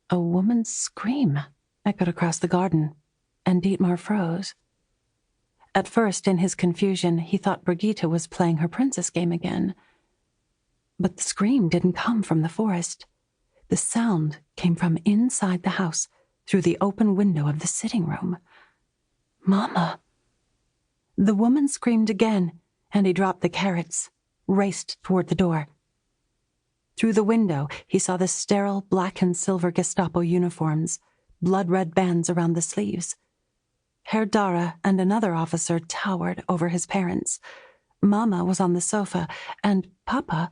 A woman's scream echoed across the garden, and Dietmar froze. At first, in his confusion, he thought Brigitte was playing her princess game again. But the scream didn't come from the forest. The sound came from inside the house, through the open window of the sitting room. "Mama!" The woman screamed again, and he dropped the carrots, raced toward the door. Through the window, he saw the sterile black and silver Gestapo uniforms, blood-red bands around the sleeves. Herr Dara and another officer towered over his parents. Mama was on the sofa, and Papa,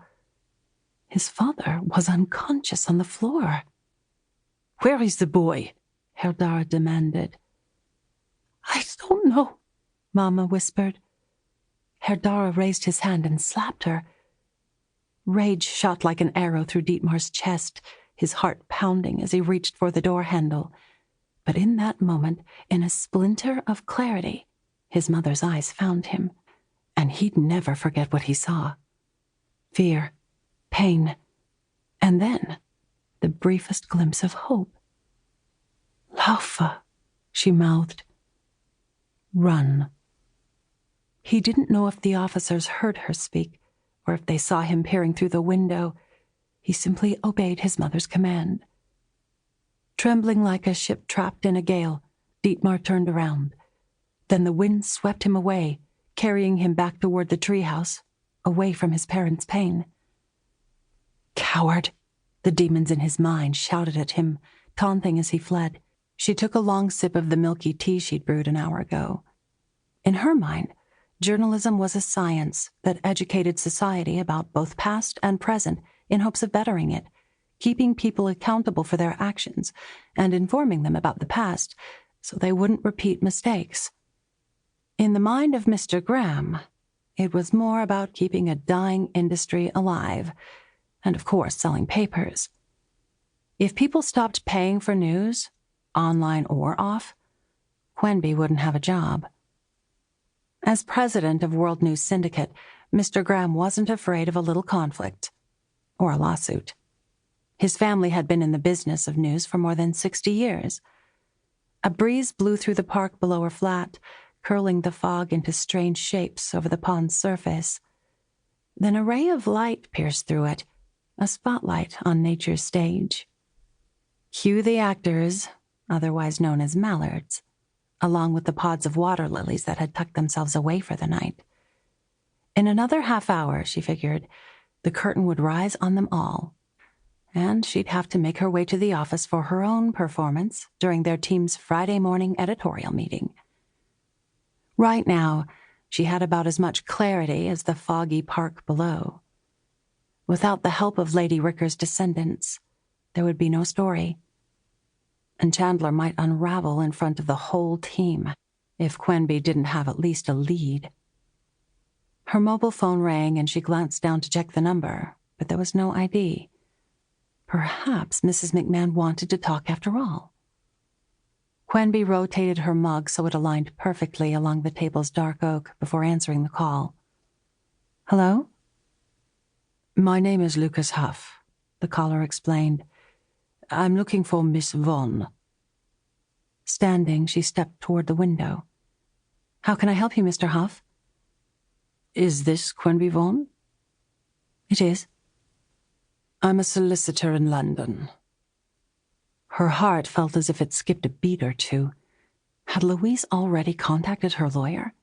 his father, was unconscious on the floor. "Where is the boy?" Herr Dara demanded. "I don't know," Mama whispered. Herr Dara raised his hand and slapped her. Rage shot like an arrow through Dietmar's chest, his heart pounding as he reached for the door handle. But in that moment, in a splinter of clarity, his mother's eyes found him, and he'd never forget what he saw. Fear, pain, and then the briefest glimpse of hope. "Laufe," she mouthed. "Run." He didn't know if the officers heard her speak, or if they saw him peering through the window. He simply obeyed his mother's command. Trembling like a ship trapped in a gale, Dietmar turned around. Then the wind swept him away, carrying him back toward the treehouse, away from his parents' pain. "Coward!" The demons in his mind shouted at him, taunting as he fled. She took a long sip of the milky tea she'd brewed an hour ago. In her mind, journalism was a science that educated society about both past and present in hopes of bettering it, keeping people accountable for their actions and informing them about the past so they wouldn't repeat mistakes. In the mind of Mr. Graham, it was more about keeping a dying industry alive and, of course, selling papers. If people stopped paying for news, online or off, Quenby wouldn't have a job. As president of World News Syndicate, Mr. Graham wasn't afraid of a little conflict or a lawsuit. His family had been in the business of news for more than 60 years. A breeze blew through the park below her flat, curling the fog into strange shapes over the pond's surface. Then a ray of light pierced through it, a spotlight on nature's stage. Cue the actors, otherwise known as mallards, along with the pods of water lilies that had tucked themselves away for the night. In another half hour, she figured, the curtain would rise on them all, and she'd have to make her way to the office for her own performance during their team's Friday morning editorial meeting. Right now, she had about as much clarity as the foggy park below. Without the help of Lady Ricker's descendants, there would be no story. And Chandler might unravel in front of the whole team if Quenby didn't have at least a lead. Her mobile phone rang and she glanced down to check the number, but there was no ID. Perhaps Mrs. McMahon wanted to talk after all. Quenby rotated her mug so it aligned perfectly along the table's dark oak before answering the call. "Hello?" "My name is Lucas Hough," the caller explained. "I'm looking for Miss Vaughn." Standing, she stepped toward the window. "How can I help you, Mr. Hough?" "Is this Quenby Vaughn?" "It is." "I'm a solicitor in London." Her heart felt as if it skipped a beat or two. Had Louise already contacted her lawyer?